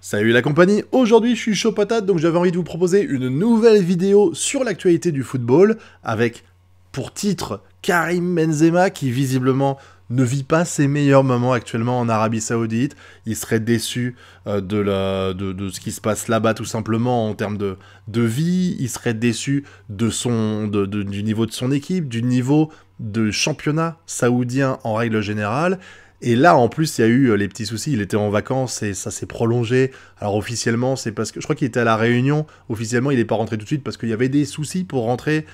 Salut la compagnie, aujourd'hui je suis chaud patate donc j'avais envie de vous proposer une nouvelle vidéo sur l'actualité du football avec pour titre Karim Benzema qui visiblement ne vit pas ses meilleurs moments actuellement en Arabie Saoudite. Il serait déçu de ce qui se passe là-bas tout simplement en termes de vie. Il serait déçu du niveau de son équipe, du niveau de championnat saoudien en règle générale. Et là, en plus, il y a eu les petits soucis. Il était en vacances et ça s'est prolongé. Alors officiellement, c'est parce que je crois qu'il était à la Réunion. Officiellement, il n'est pas rentré tout de suite parce qu'il y avait des soucis pour rentrer.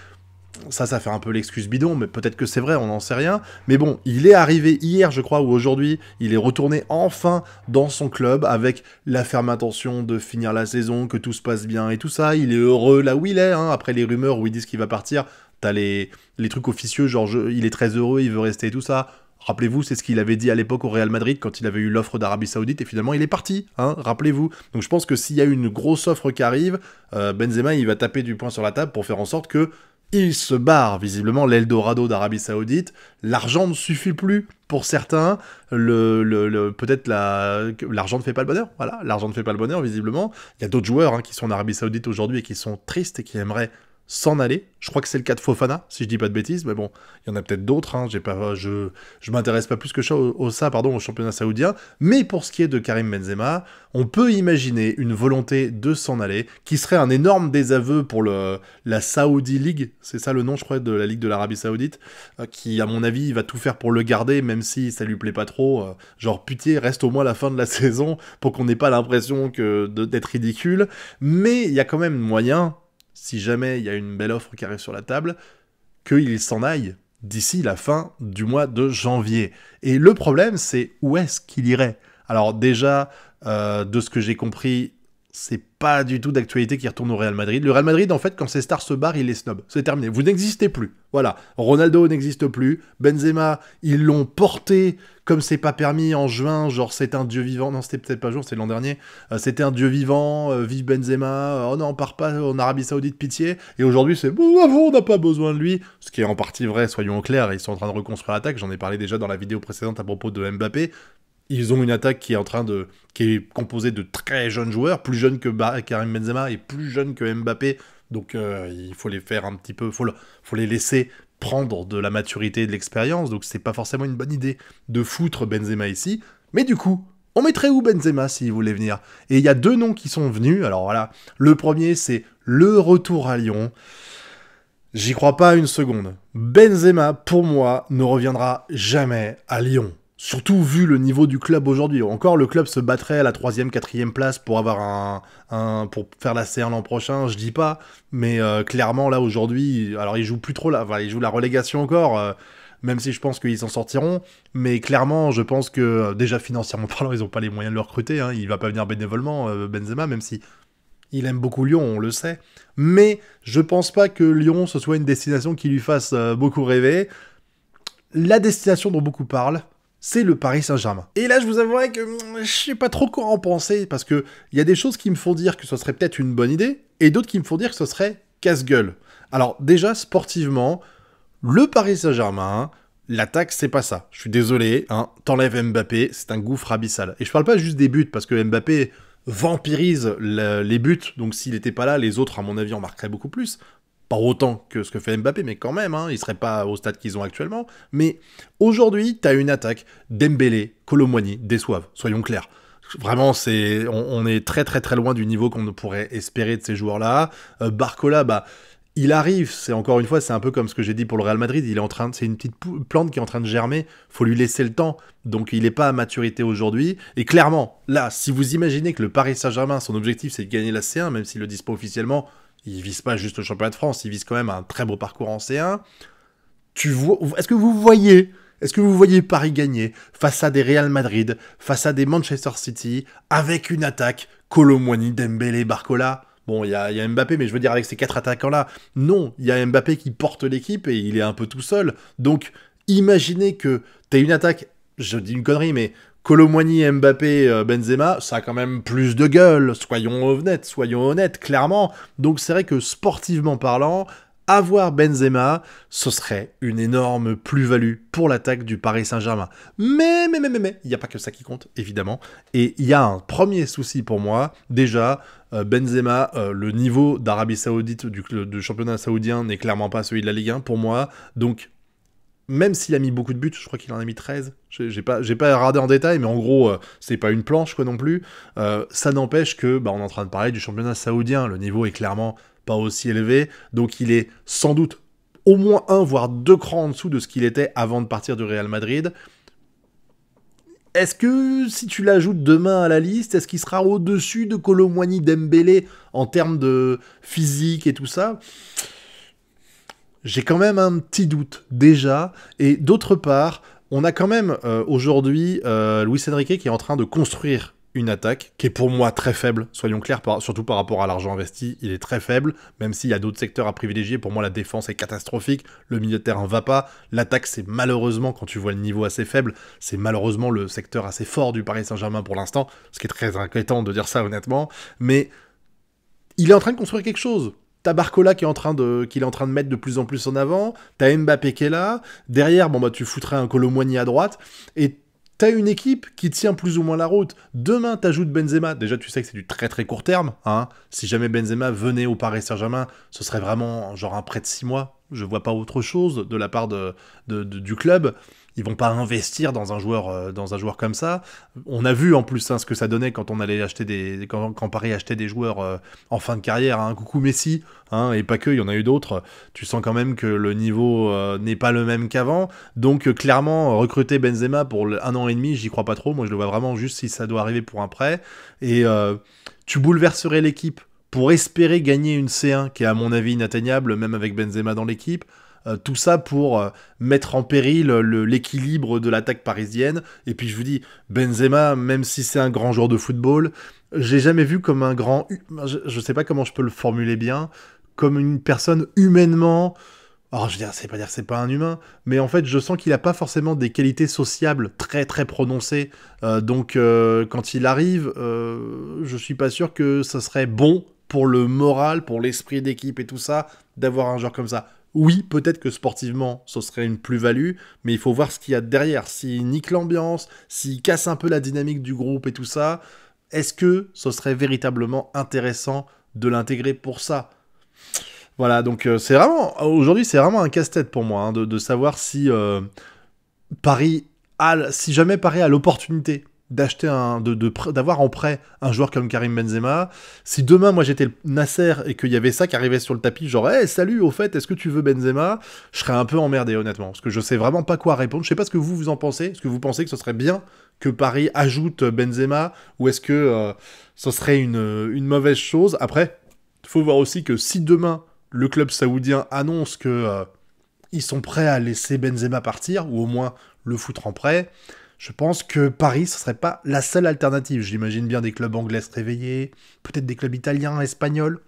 Ça fait un peu l'excuse bidon, mais peut-être que c'est vrai, on n'en sait rien. Mais bon, il est arrivé hier, je crois, ou aujourd'hui, il est retourné enfin dans son club avec la ferme intention de finir la saison, que tout se passe bien et tout ça. Il est heureux là où il est, hein. Après les rumeurs où ils disent qu'il va partir, t'as les trucs officieux, genre il est très heureux, il veut rester et tout ça. Rappelez-vous, c'est ce qu'il avait dit à l'époque au Real Madrid quand il avait eu l'offre d'Arabie Saoudite et finalement il est parti, hein, rappelez-vous. Donc je pense que s'il y a une grosse offre qui arrive, Benzema il va taper du poing sur la table pour faire en sorte que il se barre, visiblement l'Eldorado d'Arabie Saoudite. L'argent ne suffit plus pour certains. Peut-être l'argent ne fait pas le bonheur. Voilà, l'argent ne fait pas le bonheur, visiblement. Il y a d'autres joueurs qui sont en Arabie Saoudite aujourd'hui et qui sont tristes et qui aimeraient s'en aller. Je crois que c'est le cas de Fofana, si je dis pas de bêtises, mais bon, il y en a peut-être d'autres, hein. Je m'intéresse pas plus que ça au championnat saoudien, mais pour ce qui est de Karim Benzema, on peut imaginer une volonté de s'en aller, qui serait un énorme désaveu pour la Saudi League, c'est ça le nom, je crois, de la Ligue de l'Arabie Saoudite, qui, à mon avis, va tout faire pour le garder, même si ça lui plaît pas trop, genre, pitié, reste au moins la fin de la saison, pour qu'on n'ait pas l'impression d'être ridicule, mais il y a quand même moyen, si jamais il y a une belle offre qui arrive sur la table, qu'il s'en aille d'ici la fin du mois de janvier. Et le problème, c'est où est-ce qu'il irait? Alors déjà, de ce que j'ai compris, c'est pas du tout d'actualité qui retourne au Real Madrid. Le Real Madrid, en fait, quand ses stars se barrent, il les snob. C'est terminé. Vous n'existez plus. Voilà. Ronaldo n'existe plus. Benzema, ils l'ont porté comme c'est pas permis en juin. Genre, c'est un dieu vivant. Non, c'était peut-être pas juin, c'était l'an dernier. C'était un dieu vivant. Vive Benzema. Oh non, on part pas en Arabie Saoudite, pitié. Et aujourd'hui, c'est bon, on n'a pas besoin de lui. Ce qui est en partie vrai, soyons clairs. Ils sont en train de reconstruire l'attaque. J'en ai parlé déjà dans la vidéo précédente à propos de Mbappé. Ils ont une attaque qui est composée de très jeunes joueurs, plus jeunes que Karim Benzema et plus jeunes que Mbappé. Donc il faut les faire un petit peu, faut les laisser prendre de la maturité et de l'expérience. Donc c'est pas forcément une bonne idée de foutre Benzema ici. Mais du coup, on mettrait où Benzema s'il voulait venir? Et il y a deux noms qui sont venus. Alors voilà, le premier c'est le retour à Lyon. J'y crois pas une seconde. Benzema, pour moi, ne reviendra jamais à Lyon. Surtout vu le niveau du club aujourd'hui. Encore, le club se battrait à la 3e, 4e place pour avoir pour faire la C1 l'an prochain, je dis pas. Mais clairement, là, aujourd'hui, alors ils jouent plus trop là. Enfin, ils jouent la relégation encore, même si je pense qu'ils s'en sortiront. Mais clairement, je pense que, déjà financièrement parlant, ils ont pas les moyens de le recruter. Hein. Il va pas venir bénévolement, Benzema, même si il aime beaucoup Lyon, on le sait. Mais je pense pas que Lyon, ce soit une destination qui lui fasse beaucoup rêver. La destination dont beaucoup parlent, c'est le Paris Saint-Germain. Et là, je vous avouerai que je sais pas trop quoi en penser, parce que il y a des choses qui me font dire que ce serait peut-être une bonne idée, et d'autres qui me font dire que ce serait casse-gueule. Alors déjà, sportivement, le Paris Saint-Germain, l'attaque, c'est pas ça. Je suis désolé, hein, t'enlèves Mbappé, c'est un gouffre abyssal. Et je parle pas juste des buts, parce que Mbappé vampirise les buts, donc s'il était pas là, les autres, à mon avis, en marqueraient beaucoup plus. Pas autant que ce que fait Mbappé, mais quand même, hein, ils seraient pas au stade qu'ils ont actuellement. Mais aujourd'hui, t'as une attaque, Dembélé, Kolo Muani, déçoivent, soyons clairs. Vraiment, on est très très très loin du niveau qu'on pourrait espérer de ces joueurs-là. Barcola, il arrive, c'est encore une fois, c'est un peu comme ce que j'ai dit pour le Real Madrid, c'est une petite plante qui est en train de germer, faut lui laisser le temps, donc il n'est pas à maturité aujourd'hui, et clairement, là, si vous imaginez que le Paris Saint-Germain, son objectif c'est de gagner la C1, même s'ils le disent pas officiellement, il vise pas juste le championnat de France, il vise quand même un très beau parcours en C1. Est-ce que vous voyez Paris gagner face à des Real Madrid, face à des Manchester City, avec une attaque, Kolo Muani, Dembélé, Barcola? Bon, il y a Mbappé, mais je veux dire, avec ces 4 attaquants-là, non, il y a Mbappé qui porte l'équipe et il est un peu tout seul. Donc, imaginez que t'as une attaque, je dis une connerie, mais Kolo Muani, Mbappé, Benzema, ça a quand même plus de gueule, soyons honnêtes, clairement. Donc c'est vrai que sportivement parlant, avoir Benzema, ce serait une énorme plus-value pour l'attaque du Paris Saint-Germain. Mais, il n'y a pas que ça qui compte, évidemment. Et il y a un premier souci pour moi. Déjà, Benzema, le niveau d'Arabie Saoudite, du championnat saoudien, n'est clairement pas celui de la Ligue 1 pour moi. Donc, même s'il a mis beaucoup de buts, je crois qu'il en a mis 13, j'ai pas regardé en détail, mais en gros, c'est pas une planche, quoi, non plus. Ça n'empêche que, on est en train de parler du championnat saoudien, le niveau est clairement pas aussi élevé, donc il est sans doute au moins un, voire deux crans en dessous de ce qu'il était avant de partir du Real Madrid. Est-ce que, si tu l'ajoutes demain à la liste, est-ce qu'il sera au-dessus de Kolo Muani, Dembélé, en termes de physique et tout ça ? J'ai quand même un petit doute, déjà. Et d'autre part, on a quand même aujourd'hui Luis Enrique qui est en train de construire une attaque qui est pour moi très faible, soyons clairs, surtout par rapport à l'argent investi, il est très faible, même s'il y a d'autres secteurs à privilégier. Pour moi, la défense est catastrophique, le milieu de terrain va pas, l'attaque, c'est malheureusement, quand tu vois le niveau assez faible, c'est malheureusement le secteur assez fort du Paris Saint-Germain pour l'instant, ce qui est très inquiétant de dire ça honnêtement, mais il est en train de construire quelque chose. T'as Barcola qu'il est en train de mettre de plus en plus en avant, t'as Mbappé qui est là, derrière, tu foutrais un Kolo Muani à droite, et t'as une équipe qui tient plus ou moins la route. Demain, t'ajoutes Benzema, déjà tu sais que c'est du très très court terme, hein. Si jamais Benzema venait au Paris Saint-Germain, ce serait vraiment genre un prêt de 6 mois, je vois pas autre chose de la part du club. Ils vont pas investir dans un joueur comme ça. On a vu en plus ce que ça donnait quand on allait acheter quand Paris achetait des joueurs en fin de carrière. Hein. Coucou Messi, hein, et pas que, il y en a eu d'autres. Tu sens quand même que le niveau n'est pas le même qu'avant. Donc clairement, recruter Benzema pour 1 an et demi, j'y crois pas trop. Moi, je le vois vraiment juste si ça doit arriver pour un prêt. Et tu bouleverserais l'équipe pour espérer gagner une C1 qui est à mon avis inatteignable, même avec Benzema dans l'équipe. Tout ça pour mettre en péril l'équilibre de l'attaque parisienne. Et puis je vous dis, Benzema, même si c'est un grand joueur de football, j'ai jamais vu comme un grand... Je sais pas comment je peux le formuler bien, comme une personne humainement... Alors je veux dire, c'est pas dire que c'est pas un humain, mais en fait je sens qu'il a pas forcément des qualités sociables très très prononcées. Donc quand il arrive, je suis pas sûr que ça serait bon pour le moral, pour l'esprit d'équipe et tout ça, d'avoir un joueur comme ça. Oui, peut-être que sportivement, ce serait une plus-value, mais il faut voir ce qu'il y a derrière. S'il nique l'ambiance, s'il casse un peu la dynamique du groupe et tout ça, est-ce que ce serait véritablement intéressant de l'intégrer pour ça ? Voilà, donc aujourd'hui, c'est vraiment un casse-tête pour moi, hein, de savoir si si jamais Paris a l'opportunité d'acheter d'avoir en prêt un joueur comme Karim Benzema. Si demain, moi, j'étais le Nasser et qu'il y avait ça qui arrivait sur le tapis, genre, hey, salut, au fait, est-ce que tu veux Benzema ? Je serais un peu emmerdé, honnêtement, parce que je sais vraiment pas quoi répondre. Je sais pas ce que vous en pensez. Est-ce que vous pensez que ce serait bien que Paris ajoute Benzema, ou est-ce que ce serait une mauvaise chose ? Après, il faut voir aussi que si demain, le club saoudien annonce que ils sont prêts à laisser Benzema partir, ou au moins le foutre en prêt, je pense que Paris, ce serait pas la seule alternative. J'imagine bien des clubs anglais se réveiller, peut-être des clubs italiens, espagnols.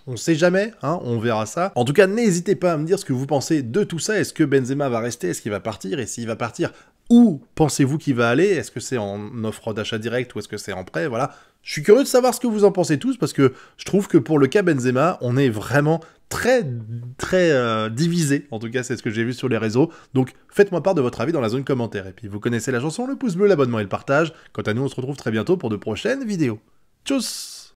On sait jamais, hein, on verra ça. En tout cas, n'hésitez pas à me dire ce que vous pensez de tout ça. Est-ce que Benzema va rester ? Est-ce qu'il va partir ? Et s'il va partir, où pensez-vous qu'il va aller ? Est-ce que c'est en offre d'achat direct ou est-ce que c'est en prêt ? Voilà. Je suis curieux de savoir ce que vous en pensez tous, parce que je trouve que pour le cas Benzema, on est vraiment très divisé. En tout cas, c'est ce que j'ai vu sur les réseaux. Donc, faites-moi part de votre avis dans la zone commentaire. Et puis, vous connaissez la chanson, le pouce bleu, l'abonnement et le partage. Quant à nous, on se retrouve très bientôt pour de prochaines vidéos. Tchuss!